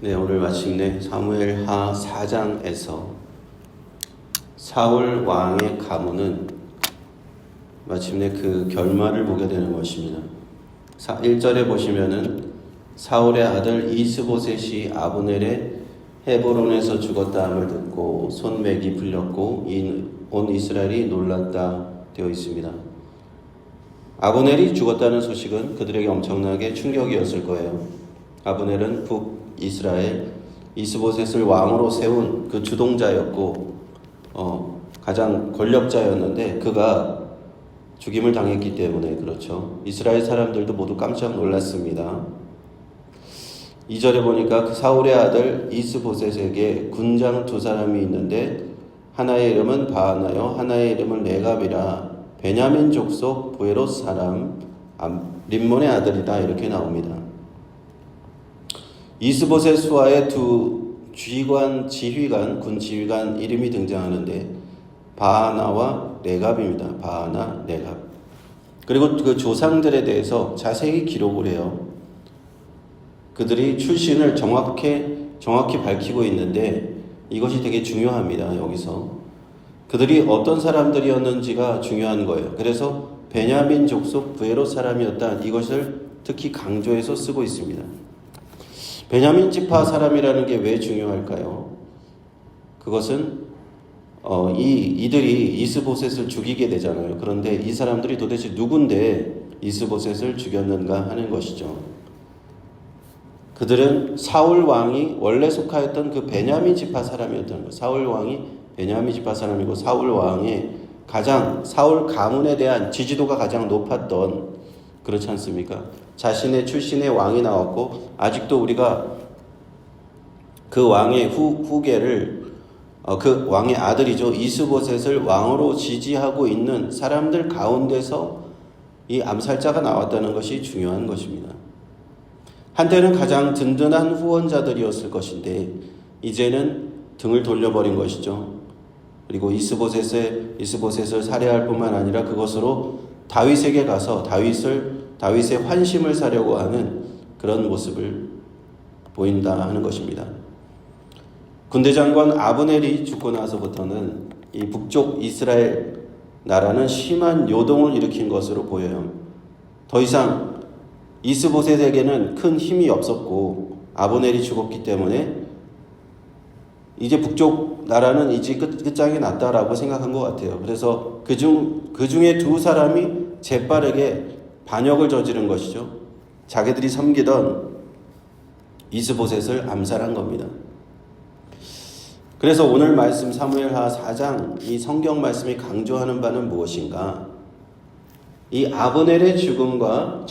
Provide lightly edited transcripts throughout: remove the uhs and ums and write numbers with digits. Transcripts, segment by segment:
네, 오늘 마침내 사무엘하 4장에서 사울 왕의 가문은 마침내 그 결말을 보게 되는 것입니다. 1절에 보시면은 사울의 아들 이스보셋이 아브넬의 헤브론에서 죽었다함을 듣고 손맥이 풀렸고 온 이스라엘이 놀랐다 되어 있습니다. 아브넬이 죽었다는 소식은 그들에게 엄청나게 충격이었을 거예요. 아브넬은 북이스라엘 이스보셋을 왕으로 세운 그 주동자였고 가장 권력자였는데 그가 죽임을 당했기 때문에 그렇죠. 이스라엘 사람들도 모두 깜짝 놀랐습니다. 2절에 보니까 그 사울의 아들 이스보셋에게 군장 두 사람이 있는데 하나의 이름은 바하나요 하나의 이름은 레갑이라 베냐민 족속 브에롯 사람 림몬의 아들이다 이렇게 나옵니다. 이스보셋 수하의 두 지휘관 군 지휘관 이름이 등장하는데 바하나와 레갑입니다. 바하나, 레갑. 그리고 그 조상들에 대해서 자세히 기록을 해요. 그들이 출신을 정확히 밝히고 있는데 이것이 되게 중요합니다. 여기서 그들이 어떤 사람들이었는지가 중요한 거예요. 그래서 베냐민 족속 브에롯 사람이었다 이것을 특히 강조해서 쓰고 있습니다. 베냐민 지파 사람이라는 게 왜 중요할까요? 그것은 이들이 이스보셋을 죽이게 되잖아요. 그런데 이 사람들이 도대체 누군데 이스보셋을 죽였는가 하는 것이죠. 그들은 사울 왕이 원래 속하였던 그 베냐민 지파 사람이었던 거예요. 사울 왕이 베냐민 지파 사람이고 사울 가문에 대한 지지도가 가장 높았던 그렇지 않습니까? 자신의 출신의 왕이 나왔고 아직도 우리가 그 왕의 후계를 그 왕의 아들이죠. 이스보셋을 왕으로 지지하고 있는 사람들 가운데서 이 암살자가 나왔다는 것이 중요한 것입니다. 한때는 가장 든든한 후원자들이었을 것인데 이제는 등을 돌려버린 것이죠. 그리고 이스보셋을 살해할 뿐만 아니라 그것으로 다윗에게 가서 다윗의 환심을 사려고 하는 그런 모습을 보인다 하는 것입니다. 군대 장관 아브넬이 죽고 나서부터는 이 북쪽 이스라엘 나라는 심한 요동을 일으킨 것으로 보여요. 더 이상 이스보셋에게는 큰 힘이 없었고 아브넬이 죽었기 때문에 이제 북쪽 나라는 이제 끝장이 났다라고 생각한 것 같아요. 그래서 그 중에 두 사람이 재빠르게 반역을 저지른 것이죠. 자기들이 섬기던 이스보셋을 암살한 겁니다. 그래서 오늘 말씀 사무엘하 4장 이 성경 말씀이 강조하는 바는 무엇인가? 이 아브넬의 죽음과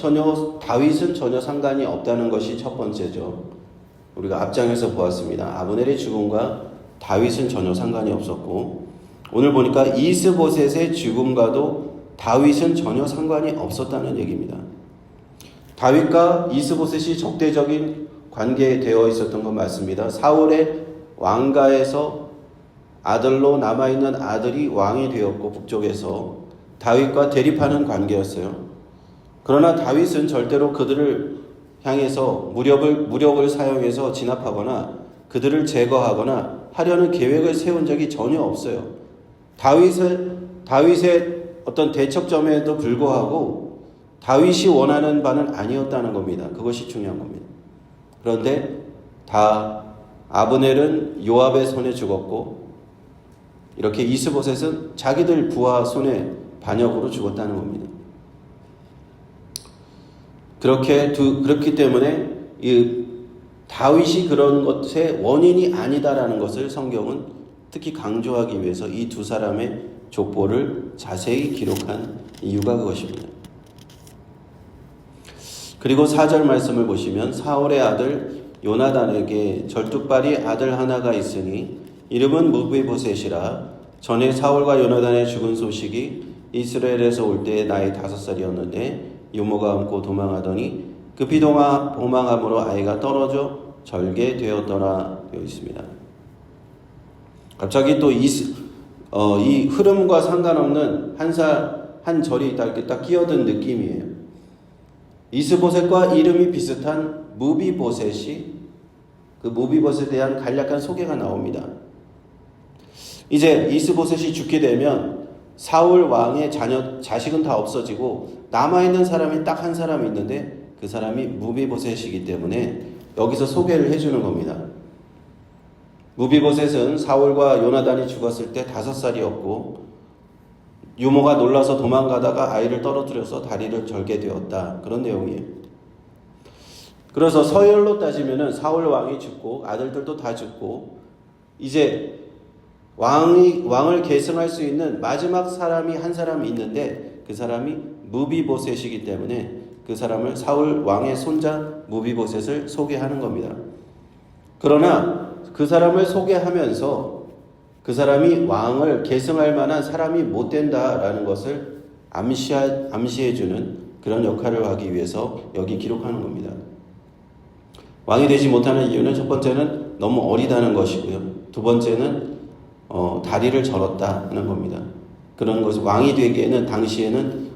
다윗은 전혀 상관이 없다는 것이 첫 번째죠. 우리가 앞장에서 보았습니다. 아브넬의 죽음과 다윗은 전혀 상관이 없었고 오늘 보니까 이스보셋의 죽음과도 다윗은 전혀 상관이 없었다는 얘기입니다. 다윗과 이스보셋이 적대적인 관계에 되어 있었던 건 맞습니다. 사울의 왕가에서 아들로 남아있는 아들이 왕이 되었고 북쪽에서 다윗과 대립하는 관계였어요. 그러나 다윗은 절대로 그들을 향해서 무력을 사용해서 진압하거나 그들을 제거하거나 하려는 계획을 세운 적이 전혀 없어요. 다윗의 어떤 대척점에도 불구하고 다윗이 원하는 바는 아니었다는 겁니다. 그것이 중요한 겁니다. 그런데 아브넬은 요압의 손에 죽었고 이렇게 이스보셋은 자기들 부하 손에 반역으로 죽었다는 겁니다. 그렇기 때문에 다윗이 그런 것의 원인이 아니다라는 것을 성경은 특히 강조하기 위해서 이 두 사람의 족보를 자세히 기록한 이유가 그것입니다. 그리고 4절 말씀을 보시면 사울의 아들 요나단에게 절뚝발이 아들 하나가 있으니 이름은 무비보셋이라 전에 사울과 요나단의 죽은 소식이 이스라엘에서 올 때에 나이 5살이었는데 유모가 얹고 도망하더니 급히 도망함으로 아이가 떨어져 절개되었더라 되어 있습니다. 갑자기 또 이 흐름과 상관없는 한 절이 이렇게 딱 끼어든 느낌이에요. 이스보셋과 이름이 비슷한 무비보셋이 그 무비봇에 대한 간략한 소개가 나옵니다. 이제 이스보셋이 죽게 되면 사울 왕의 자식은 다 없어지고 남아있는 사람이 딱 한 사람이 있는데 그 사람이 무비보셋이기 때문에 여기서 소개를 해주는 겁니다. 무비보셋은 사울과 요나단이 죽었을 때 5살이었고 유모가 놀라서 도망가다가 아이를 떨어뜨려서 다리를 절게 되었다. 그런 내용이에요. 그래서 서열로 따지면은 사울 왕이 죽고 아들들도 다 죽고 이제 왕을 계승할 수 있는 마지막 사람이 한 사람이 있는데 그 사람이 무비보셋이기 때문에 그 사람을 사울 왕의 손자 무비보셋을 소개하는 겁니다. 그러나 그 사람을 소개하면서 그 사람이 왕을 계승할 만한 사람이 못 된다라는 것을 암시해주는 그런 역할을 하기 위해서 여기 기록하는 겁니다. 왕이 되지 못하는 이유는 첫 번째는 너무 어리다는 것이고요. 두 번째는 다리를 절었다는 겁니다. 그런 것을 왕이 되기에는 당시에는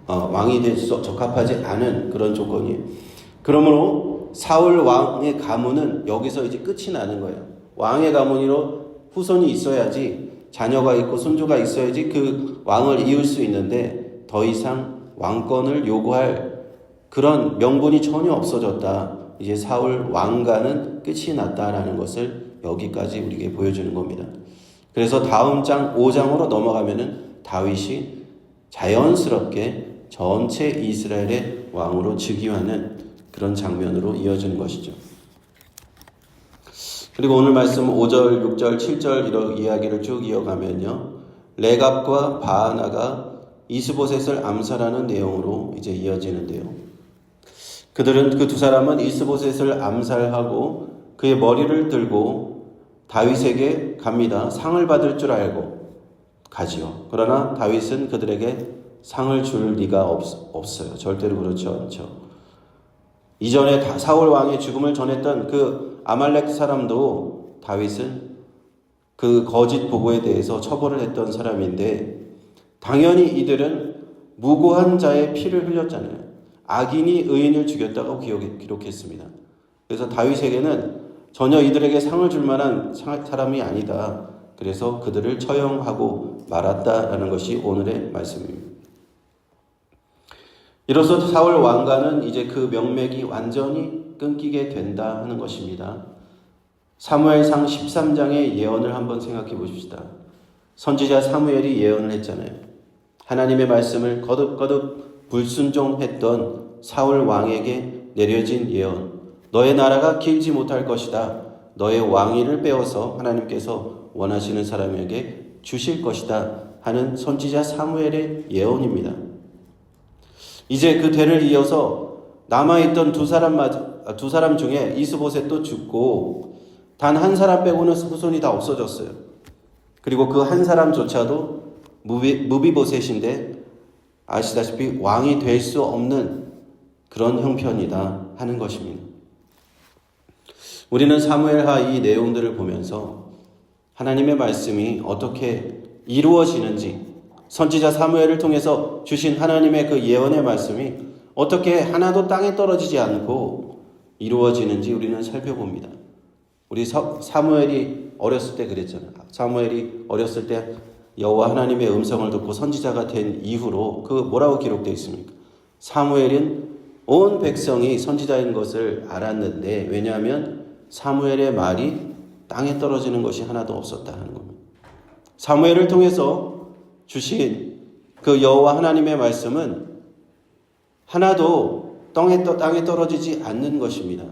왕이 될 수 적합하지 않은 그런 조건이에요. 그러므로 사울 왕의 가문은 여기서 이제 끝이 나는 거예요. 왕의 가문으로 후손이 있어야지 자녀가 있고 손주가 있어야지 그 왕을 이을 수 있는데 더 이상 왕권을 요구할 그런 명분이 전혀 없어졌다. 이제 사울 왕가는 끝이 났다라는 것을 여기까지 우리에게 보여주는 겁니다. 그래서 다음 장 5장으로 넘어가면은 다윗이 자연스럽게 전체 이스라엘의 왕으로 즉위하는 그런 장면으로 이어지는 것이죠. 그리고 오늘 말씀 5절, 6절, 7절 이런 이야기를 쭉 이어가면요. 레갑과 바하나가 이스보셋을 암살하는 내용으로 이제 이어지는데요. 그들은 그 두 사람은 이스보셋을 암살하고 그의 머리를 들고 다윗에게 갑니다. 상을 받을 줄 알고 가지요. 그러나 다윗은 그들에게 상을 줄 리가 없어요. 절대로 그렇지 않죠. 이전에 사울 왕의 죽음을 전했던 그 아말렉 사람도 다윗은 그 거짓 보고에 대해서 처벌을 했던 사람인데 당연히 이들은 무고한 자의 피를 흘렸잖아요. 악인이 의인을 죽였다고 기록했습니다. 그래서 다윗에게는 전혀 이들에게 상을 줄 만한 사람이 아니다. 그래서 그들을 처형하고 말았다라는 것이 오늘의 말씀입니다. 이로써 사울 왕가는 이제 그 명맥이 완전히 끊기게 된다 하는 것입니다. 사무엘상 13장의 예언을 한번 생각해 보십시다. 선지자 사무엘이 예언을 했잖아요. 하나님의 말씀을 거듭거듭 불순종했던 사울 왕에게 내려진 예언. 너의 나라가 길지 못할 것이다. 너의 왕위를 빼어서 하나님께서 원하시는 사람에게 주실 것이다 하는 선지자 사무엘의 예언입니다. 이제 그 대를 이어서 남아있던 두 사람 중에 이스보셋도 죽고 단 한 사람 빼고는 후손이 다 없어졌어요. 그리고 그 한 사람조차도 무비보셋인데 아시다시피 왕이 될 수 없는 그런 형편이다 하는 것입니다. 우리는 사무엘하 이 내용들을 보면서 하나님의 말씀이 어떻게 이루어지는지 선지자 사무엘을 통해서 주신 하나님의 그 예언의 말씀이 어떻게 하나도 땅에 떨어지지 않고 이루어지는지 우리는 살펴봅니다. 우리 사무엘이 어렸을 때 그랬잖아요. 사무엘이 어렸을 때 여호와 하나님의 음성을 듣고 선지자가 된 이후로 그 뭐라고 기록되어 있습니까? 사무엘은 온 백성이 선지자인 것을 알았는데 왜냐하면 사무엘의 말이 땅에 떨어지는 것이 하나도 없었다 하는 겁니다. 사무엘을 통해서 주신 그 여호와 하나님의 말씀은 하나도 땅에 떨어지지 않는 것입니다.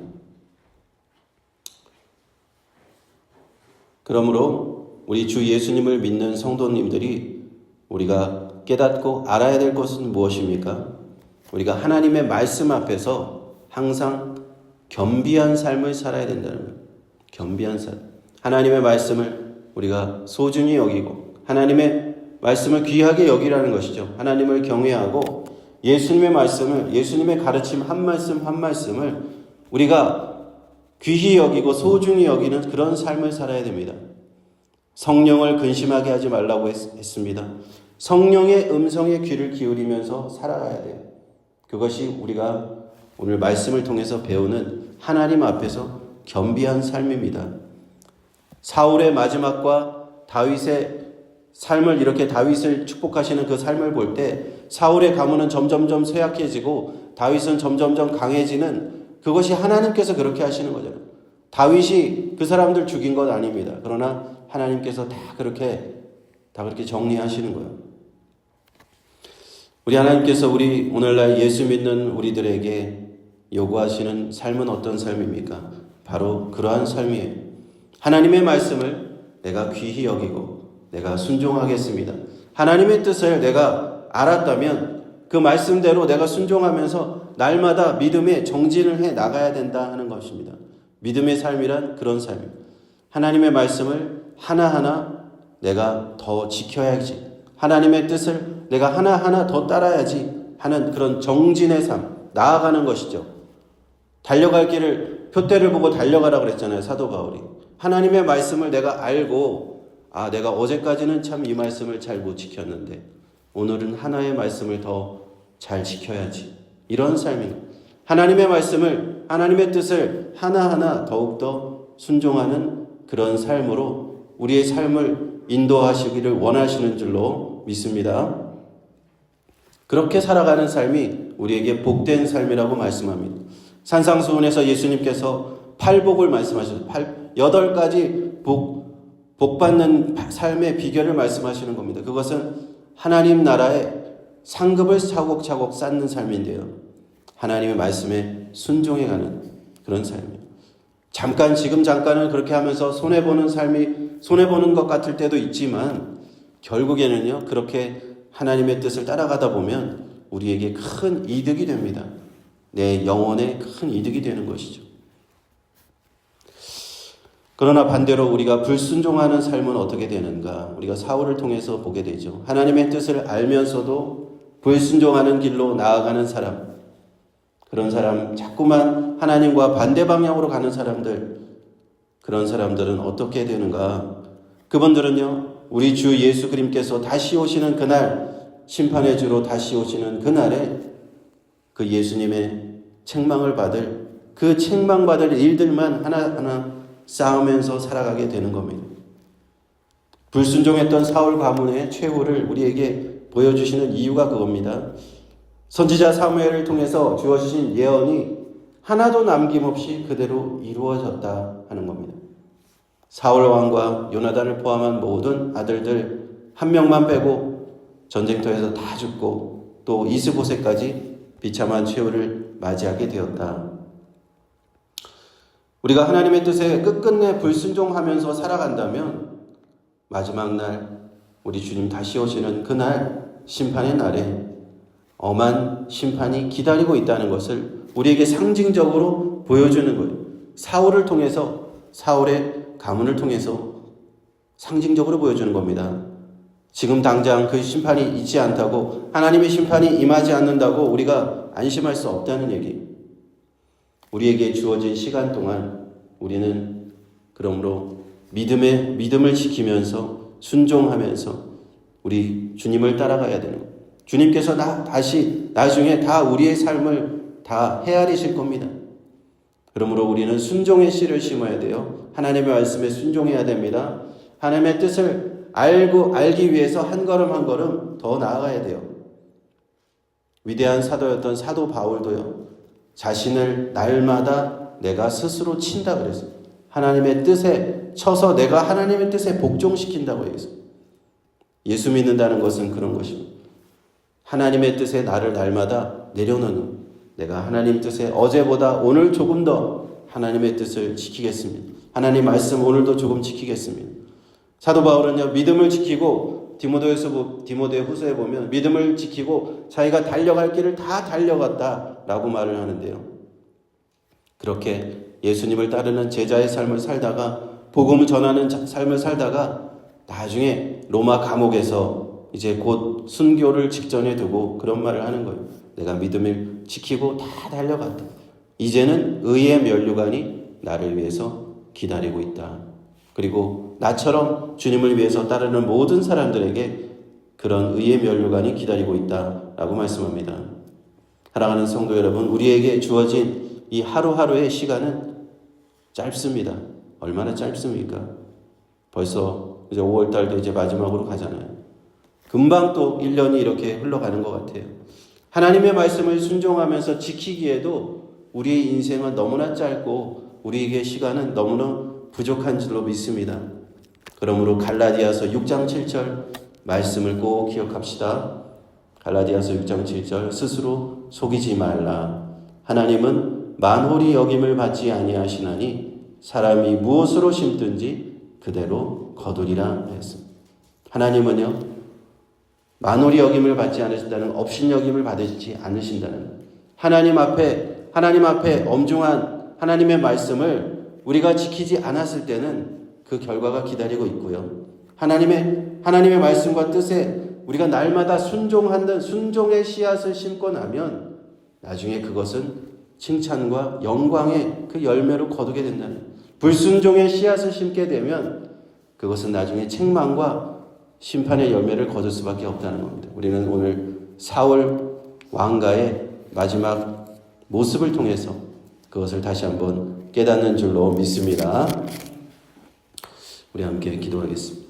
그러므로 우리 주 예수님을 믿는 성도님들이 우리가 깨닫고 알아야 될 것은 무엇입니까? 우리가 하나님의 말씀 앞에서 항상 겸비한 삶을 살아야 된다는 거예요. 겸비한 삶. 하나님의 말씀을 우리가 소중히 여기고 하나님의 말씀을 귀하게 여기라는 것이죠. 하나님을 경외하고 예수님의 말씀을, 예수님의 가르침 한 말씀 한 말씀을 우리가 귀히 여기고 소중히 여기는 그런 삶을 살아야 됩니다. 성령을 근심하게 하지 말라고 했습니다. 성령의 음성에 귀를 기울이면서 살아가야 돼요. 그것이 우리가 오늘 말씀을 통해서 배우는 하나님 앞에서 겸비한 삶입니다. 사울의 마지막과 다윗의 삶을 이렇게 다윗을 축복하시는 그 삶을 볼 때 사울의 가문은 점점점 쇠약해지고 다윗은 점점점 강해지는 그것이 하나님께서 그렇게 하시는 거잖아요. 다윗이 그 사람들 죽인 것 아닙니다. 그러나 하나님께서 다 그렇게 정리하시는 거예요. 우리 하나님께서 우리 오늘날 예수 믿는 우리들에게 요구하시는 삶은 어떤 삶입니까? 바로 그러한 삶이에요. 하나님의 말씀을 내가 귀히 여기고 내가 순종하겠습니다. 하나님의 뜻을 내가 알았다면 그 말씀대로 내가 순종하면서 날마다 믿음의 정진을 해 나가야 된다 하는 것입니다. 믿음의 삶이란 그런 삶입니다. 하나님의 말씀을 하나하나 내가 더 지켜야지, 하나님의 뜻을 내가 하나하나 더 따라야지 하는 그런 정진의 삶, 나아가는 것이죠. 달려갈 길을 표대를 보고 달려가라고 그랬잖아요, 사도 바울이. 하나님의 말씀을 내가 알고 내가 어제까지는 참 이 말씀을 잘 못 지켰는데 오늘은 하나의 말씀을 더 잘 지켜야지. 이런 삶입니다. 하나님의 말씀을, 하나님의 뜻을 하나하나 더욱더 순종하는 그런 삶으로 우리의 삶을 인도하시기를 원하시는 줄로 믿습니다. 그렇게 살아가는 삶이 우리에게 복된 삶이라고 말씀합니다. 산상수훈에서 예수님께서 팔복을 말씀하셨어요. 8가지 복받는 삶의 비결을 말씀하시는 겁니다. 그것은 하나님 나라의 상급을 차곡차곡 쌓는 삶인데요. 하나님의 말씀에 순종해가는 그런 삶이에요. 지금 잠깐은 그렇게 하면서 손해보는 것 같을 때도 있지만 결국에는요, 그렇게 하나님의 뜻을 따라가다 보면 우리에게 큰 이득이 됩니다. 내 영혼에 큰 이득이 되는 것이죠. 그러나 반대로 우리가 불순종하는 삶은 어떻게 되는가? 우리가 사울을 통해서 보게 되죠. 하나님의 뜻을 알면서도 불순종하는 길로 나아가는 사람, 그런 사람, 자꾸만 하나님과 반대 방향으로 가는 사람들, 그런 사람들은 어떻게 되는가? 그분들은요, 우리 주 예수 그리스도께서 다시 오시는 그날, 심판의 주로 다시 오시는 그날에 그 예수님의 그 책망받을 일들만 하나하나 쌓으면서 살아가게 되는 겁니다. 불순종했던 사울 가문의 최후를 우리에게 보여주시는 이유가 그겁니다. 선지자 사무엘을 통해서 주어주신 예언이 하나도 남김없이 그대로 이루어졌다 하는 겁니다. 사울 왕과 요나단을 포함한 모든 아들들 한 명만 빼고 전쟁터에서 다 죽고 또 이스보셋까지 비참한 최후를 맞이하게 되었다. 우리가 하나님의 뜻에 끝끝내 불순종하면서 살아간다면 마지막 날 우리 주님 다시 오시는 그날 심판의 날에 엄한 심판이 기다리고 있다는 것을 우리에게 상징적으로 보여주는 거예요. 사울을 통해서, 사울의 가문을 통해서 상징적으로 보여주는 겁니다. 지금 당장 그 심판이 있지 않다고, 하나님의 심판이 임하지 않는다고 우리가 안심할 수 없다는 얘기. 우리에게 주어진 시간 동안 우리는 그러므로 믿음을 지키면서 순종하면서 우리 주님을 따라가야 되는 거예요. 주님께서 나중에 다 우리의 삶을 다 헤아리실 겁니다. 그러므로 우리는 순종의 씨를 심어야 돼요. 하나님의 말씀에 순종해야 됩니다. 하나님의 뜻을 알기 위해서 한 걸음 한 걸음 더 나아가야 돼요. 위대한 사도였던 사도 바울도요, 자신을 날마다 내가 스스로 친다 그랬어요. 하나님의 뜻에 쳐서 내가 하나님의 뜻에 복종시킨다고 했어요. 예수 믿는다는 것은 그런 것입니다. 하나님의 뜻에 나를 날마다 내려놓는, 내가 하나님 뜻에 어제보다 오늘 조금 더 하나님의 뜻을 지키겠습니다. 하나님 말씀 오늘도 조금 지키겠습니다. 사도 바울은요, 믿음을 지키고 디모데 후서에 보면 믿음을 지키고 자기가 달려갈 길을 다 달려갔다라고 말을 하는데요. 그렇게 예수님을 따르는 제자의 삶을 살다가, 복음을 전하는 삶을 살다가 나중에 로마 감옥에서 이제 곧 순교를 직전에 두고 그런 말을 하는 거예요. 내가 믿음을 지키고 다 달려갔다. 이제는 의의 면류관이 나를 위해서 기다리고 있다. 그리고 나처럼 주님을 위해서 따르는 모든 사람들에게 그런 의의 면류관이 기다리고 있다라고 말씀합니다. 사랑하는 성도 여러분, 우리에게 주어진 이 하루하루의 시간은 짧습니다. 얼마나 짧습니까? 벌써 이제 5월달도 이제 마지막으로 가잖아요. 금방 또 1년이 이렇게 흘러가는 것 같아요. 하나님의 말씀을 순종하면서 지키기에도 우리의 인생은 너무나 짧고 우리에게 시간은 너무나 부족한 줄로 믿습니다. 그러므로 갈라디아서 6장 7절 말씀을 꼭 기억합시다. 갈라디아서 6장 7절 스스로 속이지 말라. 하나님은 만홀히 여김을 받지 아니하시나니 사람이 무엇으로 심든지 그대로 거두리라 했습니다. 하나님은요, 만홀히 여김을 받지 않으신다는, 업신여김을 받지 않으신다는, 하나님 앞에 엄중한 하나님의 말씀을 우리가 지키지 않았을 때는 그 결과가 기다리고 있고요. 하나님의 말씀과 뜻에 우리가 날마다 순종하는 순종의 씨앗을 심고 나면 나중에 그것은 칭찬과 영광의 그 열매로 거두게 된다는, 불순종의 씨앗을 심게 되면 그것은 나중에 책망과 심판의 열매를 거둘 수밖에 없다는 겁니다. 우리는 오늘 사울 왕가의 마지막 모습을 통해서 그것을 다시 한번 깨닫는 줄로 믿습니다. 우리 함께 기도하겠습니다.